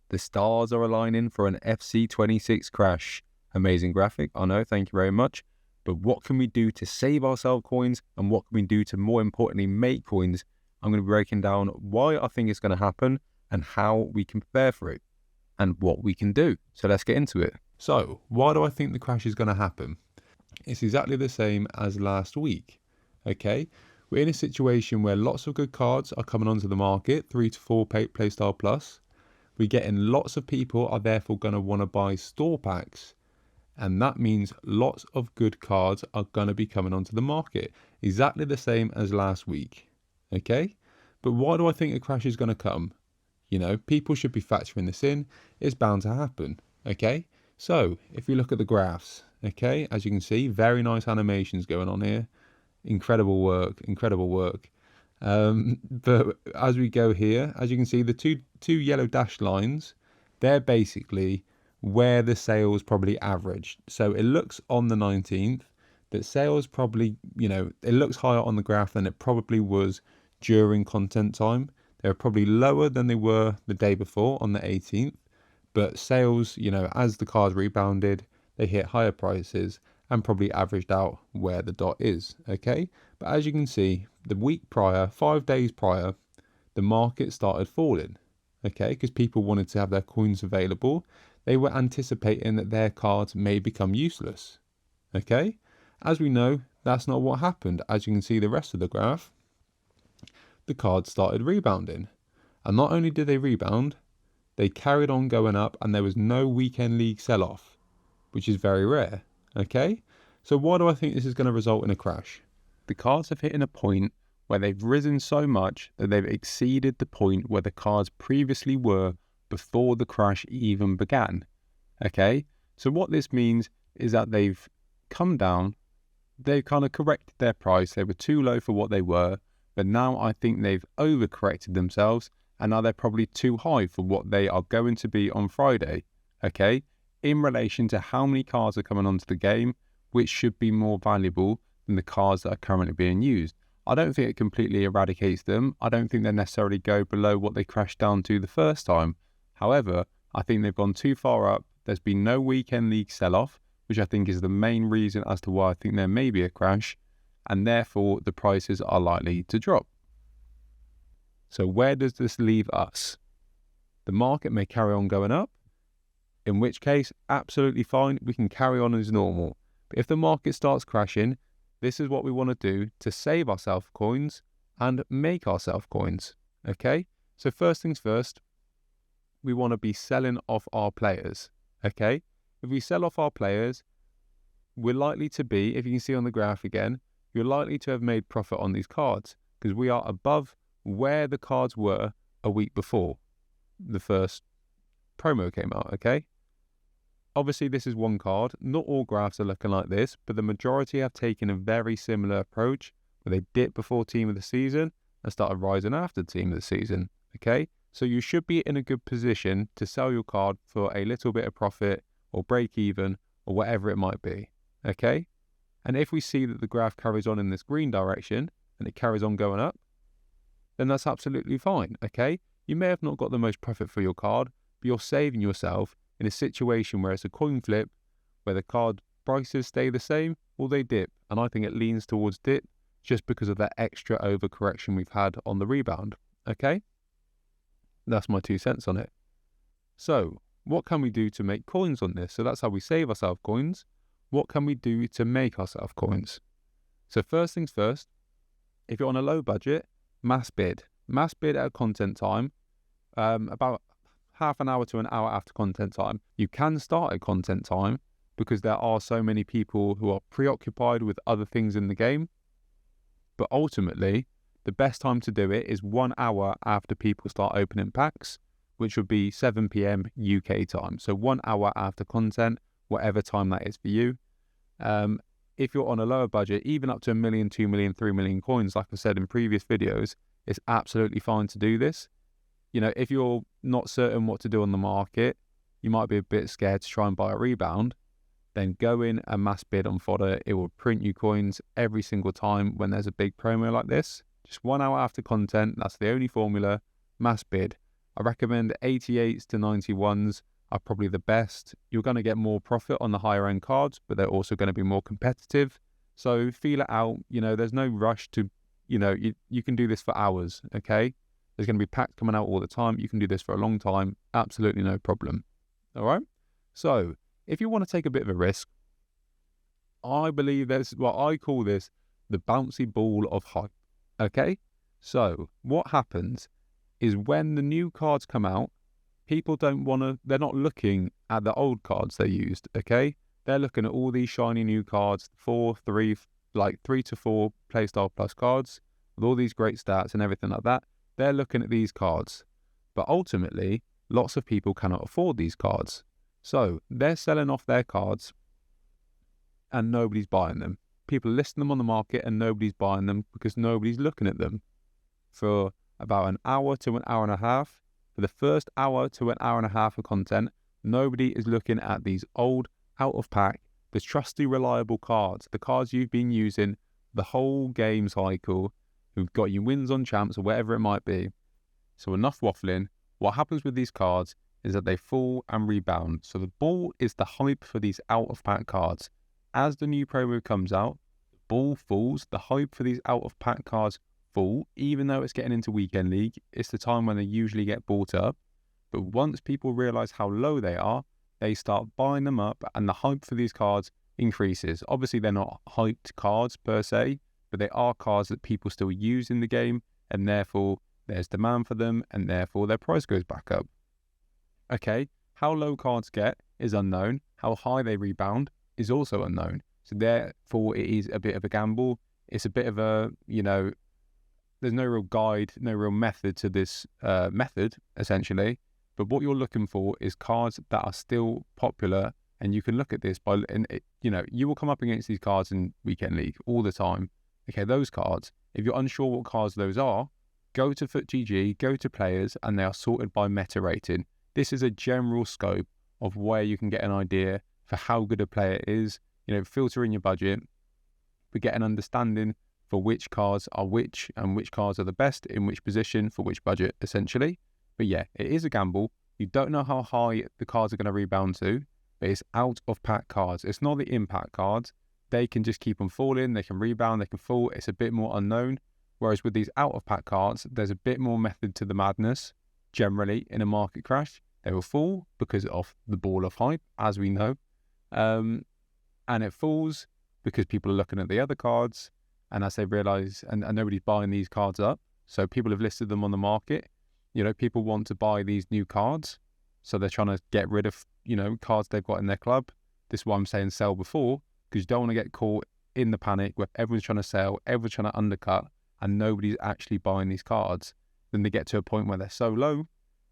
The stars are aligning for an FC26 crash. Amazing graphic, I know, thank you very much. But what can we do to save ourselves coins, and what can we do to, more importantly, make coins? I'm going to be breaking down why I think it's going to happen and how we can prepare for it and what we can do. So let's get into it. So why do I think the crash is going to happen? It's exactly the same as last week. Okay, we're in a situation where lots of good cards are coming onto the market, 3 to 4 playstyle plus. We're getting lots of people are therefore going to want to buy store packs, and that means lots of good cards are going to be coming onto the market, exactly the same as last week. Okay, but why do I think a crash is going to come? You know, people should be factoring this in. It's bound to happen. Okay, so if you look at the graphs, okay, as you can see, very nice animations going on here. Incredible work, incredible work. But as we go here, as you can see, the two yellow dashed lines, they're basically where the sales probably averaged. So it looks on the 19th that sales probably, you know, it looks higher on the graph than it probably was during content time. They were probably lower than they were the day before on the 18th, but sales, you know, as the cars rebounded, they hit higher prices and probably averaged out where the dot is, okay? But as you can see, the week prior, 5 days prior, the market started falling, okay? Because people wanted to have their coins available. They were anticipating that their cards may become useless, okay? As we know, that's not what happened. As you can see the rest of the graph, the cards started rebounding. And not only did they rebound, they carried on going up, and there was no weekend league sell-off, which is very rare. Okay, so why do I think this is going to result in a crash? The cards have hit in a point where they've risen so much that they've exceeded the point where the cards previously were before the crash even began. Okay, so what this means is that they've come down, they've kind of corrected their price. They were too low for what they were, but now I think they've overcorrected themselves, and now they're probably too high for what they are going to be on Friday. Okay, in relation to how many cards are coming onto the game, which should be more valuable than the cards that are currently being used. I don't think it completely eradicates them. I don't think they necessarily go below what they crashed down to the first time. However, I think they've gone too far up. There's been no weekend league sell-off, which I think is the main reason as to why I think there may be a crash, and therefore the prices are likely to drop. So where does this leave us? The market may carry on going up, in which case, absolutely fine, we can carry on as normal. But if the market starts crashing, this is what we want to do to save ourselves coins and make ourselves coins, okay? So first things first, we want to be selling off our players, okay? If we sell off our players, we're likely to be, if you can see on the graph again, you're likely to have made profit on these cards because we are above where the cards were a week before the first promo came out, okay? Obviously, this is one card. Not all graphs are looking like this, but the majority have taken a very similar approach where they dip before team of the season and started rising after team of the season, okay? So you should be in a good position to sell your card for a little bit of profit or break even or whatever it might be, okay? And if we see that the graph carries on in this green direction and it carries on going up, then that's absolutely fine, okay? You may have not got the most profit for your card, but you're saving yourself in a situation where it's a coin flip, where the card prices stay the same or they dip. And I think it leans towards dip just because of that extra overcorrection we've had on the rebound, okay? That's my 2 cents on it. So what can we do to make coins on this? So that's how we save ourselves coins. What can we do to make ourselves coins? So first things first, if you're on a low budget, mass bid. Mass bid at content time, about half an hour to an hour after content time. You can start at content time because there are so many people who are preoccupied with other things in the game. But ultimately, the best time to do it is 1 hour after people start opening packs, which would be 7 p.m. UK time. So 1 hour after content, whatever time that is for you. If you're on a lower budget, even up to 1 million, 2 million, 3 million coins, like I said in previous videos, it's absolutely fine to do this. You know, if you're not certain what to do on the market, you might be a bit scared to try and buy a rebound, then go in and mass bid on fodder. It will print you coins every single time when there's a big promo like this. Just 1 hour after content, that's the only formula, mass bid. I recommend 88s to 91s are probably the best. You're going to get more profit on the higher end cards, but they're also going to be more competitive. So feel it out. There's no rush to, you can do this for hours, okay? There's going to be packs coming out all the time. You can do this for a long time. Absolutely no problem. All right? So if you want to take a bit of a risk, I believe that's what I call this the bouncy ball of hype, okay? So what happens is when the new cards come out, people they're not looking at the old cards they used, okay? They're looking at all these shiny new cards, 3 to 4 Playstyle Plus cards with all these great stats and everything like that. They're looking at these cards. But ultimately, lots of people cannot afford these cards. So they're selling off their cards and nobody's buying them. People are listing them on the market and nobody's buying them because nobody's looking at them. For about an hour to an hour and a half, for the first hour to an hour and a half of content, nobody is looking at these old, out of pack, the trusty, reliable cards, the cards you've been using the whole game cycle, who've got you wins on champs or whatever it might be. So enough waffling. What happens with these cards is that they fall and rebound. So the ball is the hype for these out of pack cards. As the new promo comes out, the ball falls, the hype for these out of pack cards fall, even though it's getting into weekend league. It's the time when they usually get bought up. But once people realize how low they are, they start buying them up and the hype for these cards increases. Obviously, they're not hyped cards per se, but they are cards that people still use in the game, and therefore there's demand for them, and therefore their price goes back up. Okay, how low cards get is unknown. How high they rebound is also unknown. So therefore it is a bit of a gamble. It's a bit of a, there's no real guide, no real method to this method, essentially. But what you're looking for is cards that are still popular, and you can look at this you will come up against these cards in Weekend League all the time. Okay, those cards, if you're unsure what cards those are, go to FootGG, go to players, and they are sorted by meta rating. This is a general scope of where you can get an idea for how good a player is, filter in your budget, but get an understanding for which cards are which and which cards are the best in which position for which budget, essentially. But yeah, it is a gamble. You don't know how high the cards are going to rebound to, but it's out of pack cards. It's not the impact cards. They can just keep on falling. They can rebound. They can fall. It's a bit more unknown. Whereas with these out of pack cards, there's a bit more method to the madness. Generally, in a market crash, they will fall because of the ball of hype, as we know. And it falls because people are looking at the other cards, and as they realize, and nobody's buying these cards up. So people have listed them on the market. People want to buy these new cards. So they're trying to get rid of, cards they've got in their club. This is why I'm saying sell before, because you don't want to get caught in the panic where everyone's trying to sell, everyone's trying to undercut, and nobody's actually buying these cards. Then they get to a point where they're so low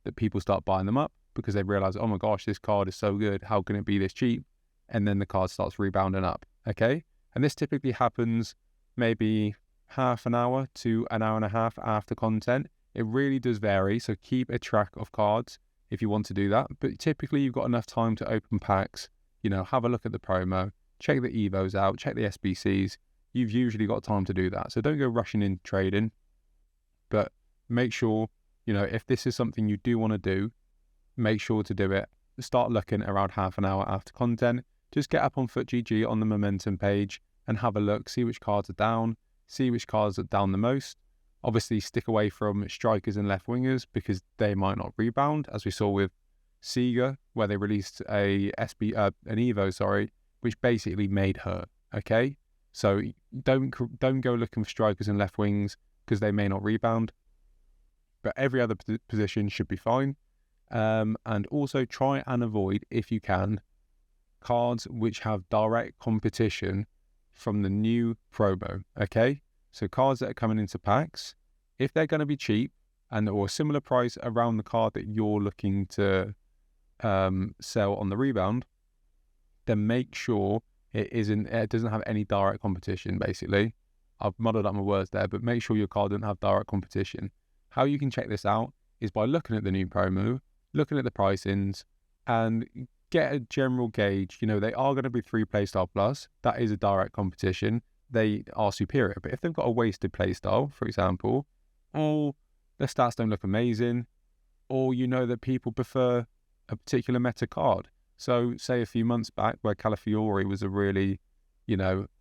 that people start buying them up because they realize, oh my gosh, this card is so good. How can it be this cheap? And then the card starts rebounding up. Okay. And this typically happens maybe half an hour to an hour and a half after content. It really does vary. So keep a track of cards if you want to do that. But typically you've got enough time to open packs, have a look at the promo, check the Evos out, check the SBCs. You've usually got time to do that. So don't go rushing in trading, but make sure, if this is something you do want to do, make sure to do it. Start looking around half an hour after content. Just get up on FootGG on the momentum page and have a look, see which cards are down, see which cards are down the most. Obviously, stick away from strikers and left wingers because they might not rebound, as we saw with Sega, where they released an Evo, which basically made her. Okay, so don't go looking for strikers and left wings because they may not rebound, but every other position should be fine. And also try and avoid, if you can, cards which have direct competition from the new promo. Okay, so cards that are coming into packs, if they're going to be cheap or a similar price around the card that you're looking to sell on the rebound, then make sure it doesn't have any direct competition. Basically, I've muddled up my words there, but make sure your card doesn't have direct competition. How you can check this out is by looking at the new promo, looking at the pricings, and get a general gauge. They are going to be 3 Playstyle Plus. That is a direct competition. They are superior. But if they've got a wasted playstyle, for example, or their stats don't look amazing, or you know that people prefer a particular meta card. So say a few months back where Calafiori was a really,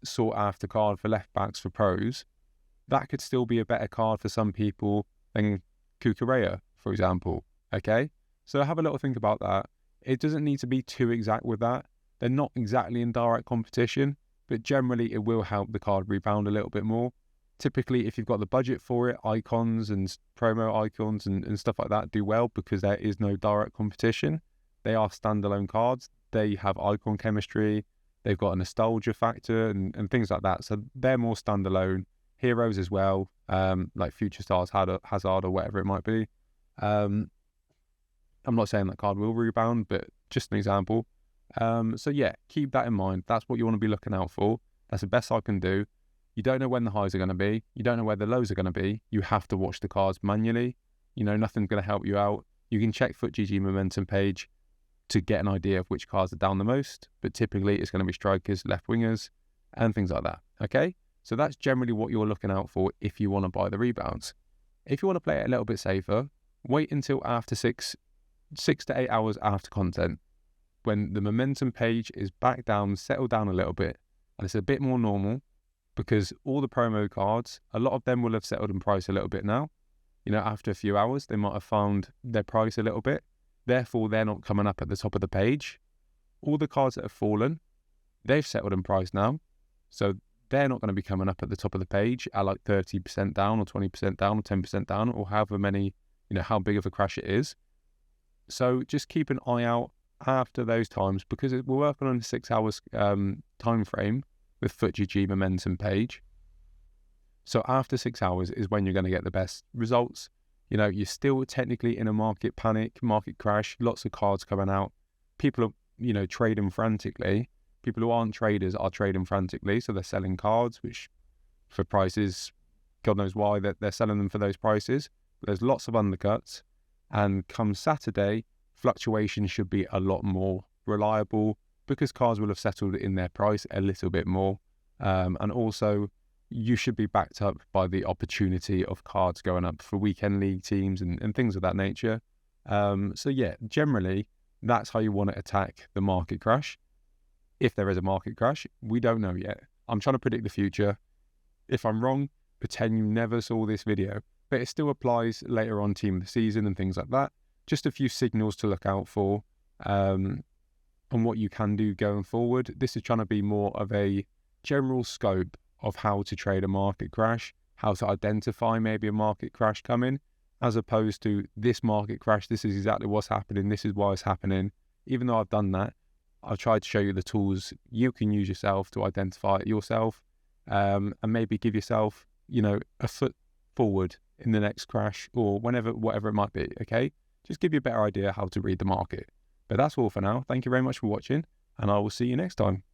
sought after card for left backs for pros, that could still be a better card for some people than Cucurella, for example. Okay? So have a little think about that. It doesn't need to be too exact with that. They're not exactly in direct competition, but generally it will help the card rebound a little bit more. Typically, if you've got the budget for it, icons and promo icons and stuff like that do well because there is no direct competition. They are standalone cards. They have icon chemistry. They've got a nostalgia factor and things like that. So they're more standalone. Heroes as well, like Future Stars, Hazard, or whatever it might be. I'm not saying that card will rebound, but just an example. So yeah, keep that in mind. That's what you want to be looking out for. That's the best I can do. You don't know when the highs are going to be. You don't know where the lows are going to be. You have to watch the cards manually. Nothing's going to help you out. You can check FootGG momentum page to get an idea of which cards are down the most, but typically it's going to be strikers, left wingers, and things like that. Okay? So that's generally what you're looking out for if you want to buy the rebounds. If you want to play it a little bit safer, wait until after 6 to 8 hours after content, when the momentum page is back down, settled down a little bit, and it's a bit more normal, because all the promo cards, a lot of them will have settled in price a little bit now. After a few hours, they might have found their price a little bit. Therefore, they're not coming up at the top of the page. All the cards that have fallen, they've settled in price now. So they're not going to be coming up at the top of the page at like 30% down or 20% down or 10% down or however many, how big of a crash it is. So just keep an eye out after those times, because we're working on a 6 hours time frame with FootGG momentum page. So after 6 hours is when you're going to get the best results. You're still technically in a market panic, market crash, lots of cards coming out. People are, trading frantically. People who aren't traders are trading frantically. So they're selling cards, which for prices, God knows why they're selling them for those prices. But there's lots of undercuts. And come Saturday, fluctuation should be a lot more reliable because cards will have settled in their price a little bit more. And also, you should be backed up by the opportunity of cards going up for weekend league teams and things of that nature. So yeah, generally, that's how you want to attack the market crash. If there is a market crash, we don't know yet. I'm trying to predict the future. If I'm wrong, pretend you never saw this video. But it still applies later on team of the season and things like that. Just a few signals to look out for and what you can do going forward. This is trying to be more of a general scope of how to trade a market crash, how to identify maybe a market crash coming, as opposed to this market crash, this is exactly what's happening, this is why it's happening. Even though I've done that, I've tried to show you the tools you can use yourself to identify it yourself, and maybe give yourself, a foot forward in the next crash or whatever it might be, okay? Just give you a better idea how to read the market. But that's all for now. Thank you very much for watching, and I will see you next time.